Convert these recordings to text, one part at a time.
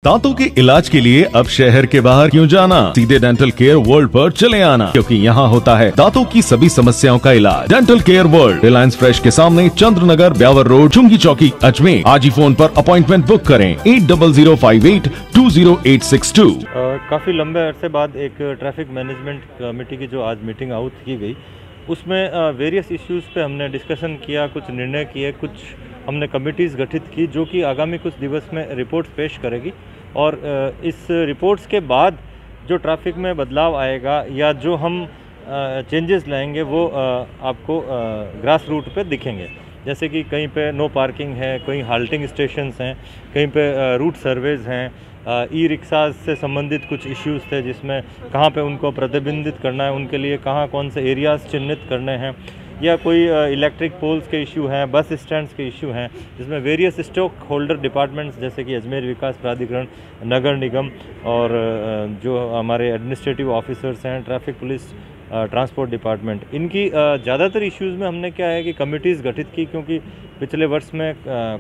दांतों के इलाज के लिए अब शहर के बाहर क्यों जाना, सीधे डेंटल केयर वर्ल्ड पर चले आना, क्योंकि यहाँ होता है दांतों की सभी समस्याओं का इलाज। Dental care world, Reliance fresh के सामने, चंद्रनगर, ब्यावर रोड, चुंगी चौकी, अजमेर। आज ही फोन पर अपॉइंटमेंट बुक करें 8005820862। काफ़ी लंबे अरसे बाद एक ट्रैफिक मैनेजमेंट कमेटी की जो आज मीटिंग आउट की गई, उसमें वेरियस इश्यूज़ पे हमने डिस्कशन किया, कुछ निर्णय किए, कुछ हमने कमिटीज़ गठित की जो कि आगामी कुछ दिवस में रिपोर्ट्स पेश करेगी। और इस रिपोर्ट्स के बाद जो ट्रैफिक में बदलाव आएगा या जो हम चेंजेस लाएंगे वो आपको ग्रास रूट पे दिखेंगे। जैसे कि कहीं पे नो पार्किंग है, कहीं हाल्टिंग स्टेशंस हैं, कहीं पे रूट सर्वेज हैं, ई रिक्शा से संबंधित कुछ इश्यूज़ थे जिसमें कहाँ पे उनको प्रतिबंधित करना है, उनके लिए कहाँ कौन से एरियाज़ चिन्हित करने हैं, या कोई इलेक्ट्रिक पोल्स के इशू हैं, बस स्टैंड्स के इशू हैं, जिसमें वेरियस स्टॉक होल्डर डिपार्टमेंट्स जैसे कि अजमेर विकास प्राधिकरण, नगर निगम और जो हमारे एडमिनिस्ट्रेटिव ऑफिसर्स हैं, ट्रैफिक पुलिस, ट्रांसपोर्ट डिपार्टमेंट, इनकी ज़्यादातर इश्यूज़ में हमने क्या है कि कमिटीज़ गठित की, क्योंकि पिछले वर्ष में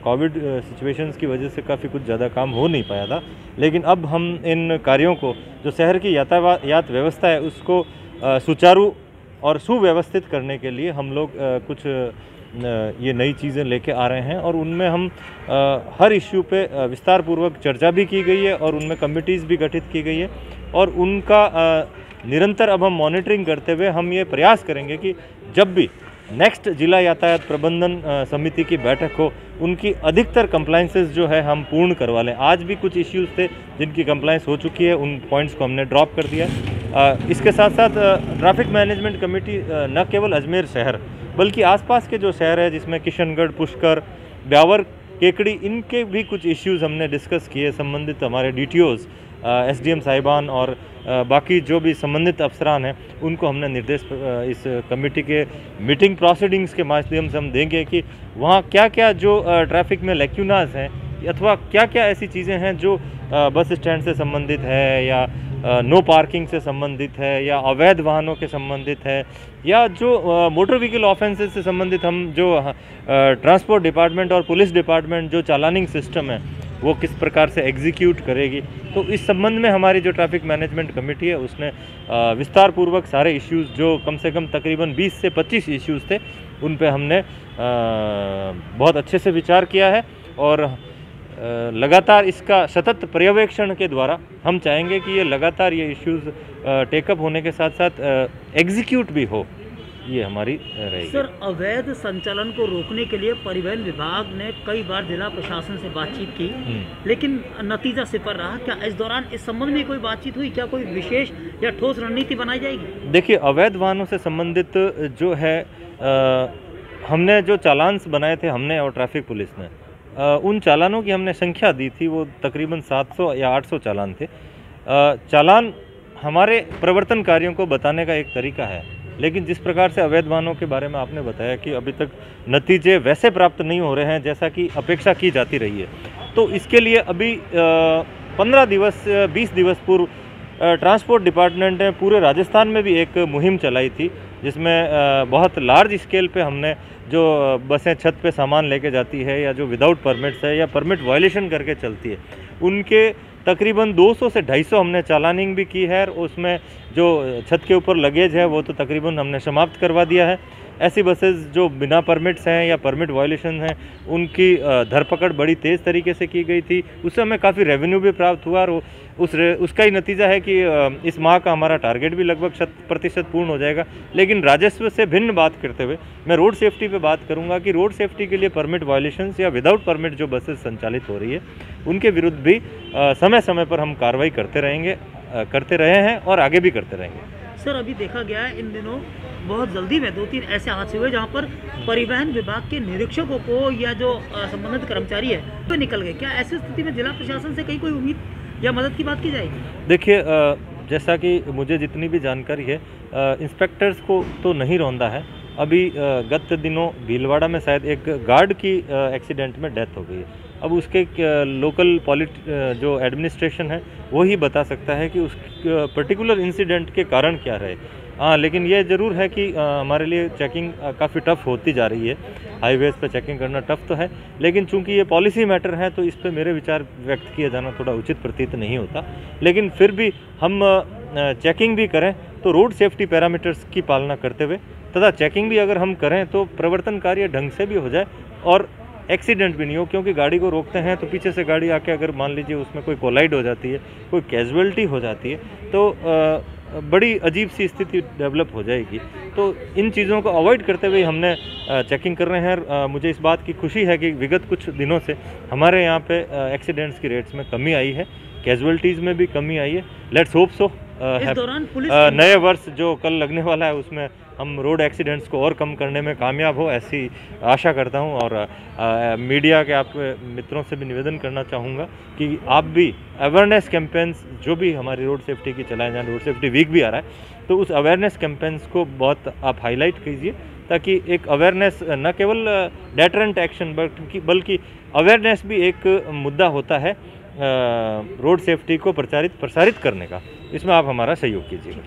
कोविड सिचुएशंस की वजह से काफ़ी कुछ ज़्यादा काम हो नहीं पाया था। लेकिन अब हम इन कार्यों को, जो शहर की यातायात व्यवस्था है, उसको सुचारू और सुव्यवस्थित करने के लिए हम लोग कुछ ये नई चीज़ें लेके आ रहे हैं और उनमें हम हर इश्यू पे विस्तारपूर्वक चर्चा भी की गई है और उनमें कमिटीज़ भी गठित की गई है और उनका निरंतर अब हम मॉनिटरिंग करते हुए हम ये प्रयास करेंगे कि जब भी नेक्स्ट जिला यातायात प्रबंधन समिति की बैठक हो, उनकी अधिकतर कंप्लाइंसेस जो है हम पूर्ण करवा लें। आज भी कुछ इश्यूज़ थे जिनकी कंप्लाइंस हो चुकी है, उन पॉइंट्स को हमने ड्रॉप कर दिया। इसके साथ साथ ट्रैफिक मैनेजमेंट कमेटी न केवल अजमेर शहर बल्कि आसपास के जो शहर है जिसमें किशनगढ़, पुष्कर, ब्यावर, केकड़ी, इनके भी कुछ इश्यूज़ हमने डिस्कस किए। संबंधित हमारे DTOs, SDM साहिबान और बाकी जो भी संबंधित अफसरान हैं उनको हमने निर्देश इस कमेटी के मीटिंग प्रोसीडिंग्स के माध्यम से हम देंगे कि वहाँ क्या क्या जो ट्रैफिक में लैक्यूनाज हैं अथवा क्या क्या ऐसी चीज़ें हैं जो बस स्टैंड से संबंधित है या नो पार्किंग से संबंधित है या अवैध वाहनों के संबंधित है या जो मोटर व्हीकल ऑफेंसेस से संबंधित हम जो ट्रांसपोर्ट डिपार्टमेंट और पुलिस डिपार्टमेंट जो चालानिंग सिस्टम है वो किस प्रकार से एग्जीक्यूट करेगी। तो इस संबंध में हमारी जो ट्रैफिक मैनेजमेंट कमेटी है उसने विस्तार पूर्वक सारे इश्यूज़ जो कम से कम तकरीबन 20 से 25 इश्यूज़ थे उन पे हमने बहुत अच्छे से विचार किया है और लगातार इसका सतत पर्यवेक्षण के द्वारा हम चाहेंगे कि ये लगातार ये इश्यूज़ टेकअप होने के साथ साथ एग्जीक्यूट भी हो, ये हमारी रहेगी। सर, अवैध संचालन को रोकने के लिए परिवहन विभाग ने कई बार जिला प्रशासन से बातचीत की, लेकिन नतीजा सिफर रहा। क्या इस दौरान इस संबंध में कोई बातचीत हुई? क्या कोई विशेष या ठोस रणनीति बनाई जाएगी? देखिए, अवैध वाहनों से संबंधित जो है हमने जो चालान्स बनाए थे, हमने और ट्रैफिक पुलिस ने, उन चालानों की हमने संख्या दी थी, वो तकरीबन 700 या 800 चालान थे। चालान हमारे प्रवर्तन कार्यों को बताने का एक तरीका है, लेकिन जिस प्रकार से अवैध वाहनों के बारे में आपने बताया कि अभी तक नतीजे वैसे प्राप्त नहीं हो रहे हैं जैसा कि अपेक्षा की जाती रही है, तो इसके लिए अभी 15 दिवस 20 दिवस पूर्व ट्रांसपोर्ट डिपार्टमेंट ने पूरे राजस्थान में भी एक मुहिम चलाई थी जिसमें बहुत लार्ज स्केल पे हमने जो बसें छत पे सामान लेके जाती है या जो विदाउट परमिट्स है या परमिट वायलेशन करके चलती है, उनके तकरीबन 200 से 250 हमने चालानिंग भी की है और उसमें जो छत के ऊपर लगेज है वो तो तकरीबन हमने समाप्त करवा दिया है। ऐसी बसेस जो बिना परमिट्स हैं या परमिट वायलेशन हैं उनकी धरपकड़ बड़ी तेज़ तरीके से की गई थी, उससे हमें काफ़ी रेवेन्यू भी प्राप्त हुआ और उसका ही नतीजा है कि इस माह का हमारा टारगेट भी लगभग 100% पूर्ण हो जाएगा। लेकिन राजस्व से भिन्न बात करते हुए मैं रोड सेफ्टी पे बात करूंगा कि रोड सेफ्टी के लिए परमिट वायलेशंस या विदाउट परमिट जो बसेस संचालित हो रही है उनके विरुद्ध भी समय समय पर हम कार्रवाई करते रहे हैं और आगे भी करते रहेंगे। सर, अभी देखा गया है इन दिनों बहुत जल्दी में 2-3 ऐसे हादसे हुए जहां पर परिवहन विभाग के निरीक्षकों को या जो संबंधित कर्मचारी है वो निकल गए। क्या ऐसी स्थिति में जिला प्रशासन से कहीं कोई उम्मीद या मदद की बात की जाएगी? देखिए, जैसा कि मुझे जितनी भी जानकारी है, इंस्पेक्टर्स को तो नहीं रौंदा है। अभी गत दिनों भीलवाड़ा में शायद एक गार्ड की एक्सीडेंट में डेथ हो गई है। अब उसके लोकल जो एडमिनिस्ट्रेशन है वो ही बता सकता है कि उस पर्टिकुलर इंसिडेंट के कारण क्या रहे। लेकिन ये ज़रूर है कि हमारे लिए चेकिंग काफ़ी टफ होती जा रही है। हाईवेज़ पे चेकिंग करना टफ तो है, लेकिन चूंकि ये पॉलिसी मैटर है तो इस पे मेरे विचार व्यक्त किया जाना थोड़ा उचित प्रतीत नहीं होता। लेकिन फिर भी हम चेकिंग भी करें तो रोड सेफ्टी पैरामीटर्स की पालना करते हुए, तथा चेकिंग भी अगर हम करें तो प्रवर्तन कार्य ढंग से भी हो जाए और एक्सीडेंट भी नहीं हो, क्योंकि गाड़ी को रोकते हैं तो पीछे से गाड़ी आके अगर मान लीजिए उसमें कोई कोलाइड हो जाती है, कोई कैजुअलिटी हो जाती है तो बड़ी अजीब सी स्थिति डेवलप हो जाएगी। तो इन चीज़ों को अवॉइड करते हुए हमने चेकिंग कर रहे हैं। मुझे इस बात की खुशी है कि विगत कुछ दिनों से हमारे यहाँ पे एक्सीडेंट्स की रेट्स में कमी आई है, कैजुअलिटीज़ में भी कमी आई है। लेट्स होप सो इस दौरान पुलिस नए वर्ष जो कल लगने वाला है उसमें हम रोड एक्सीडेंट्स को और कम करने में कामयाब हो, ऐसी आशा करता हूं। और मीडिया के आप मित्रों से भी निवेदन करना चाहूँगा कि आप भी अवेयरनेस कैंपेन्स जो भी हमारी रोड सेफ्टी की चलाएं, जहाँ रोड सेफ्टी वीक भी आ रहा है तो उस अवेयरनेस कैंपेन्स को बहुत आप हाईलाइट कीजिए, ताकि एक अवेयरनेस न केवल डेटरेंट एक्शन बल्कि अवेयरनेस भी एक मुद्दा होता है रोड सेफ्टी को प्रसारित करने का। इसमें आप हमारा सहयोग कीजिएगा।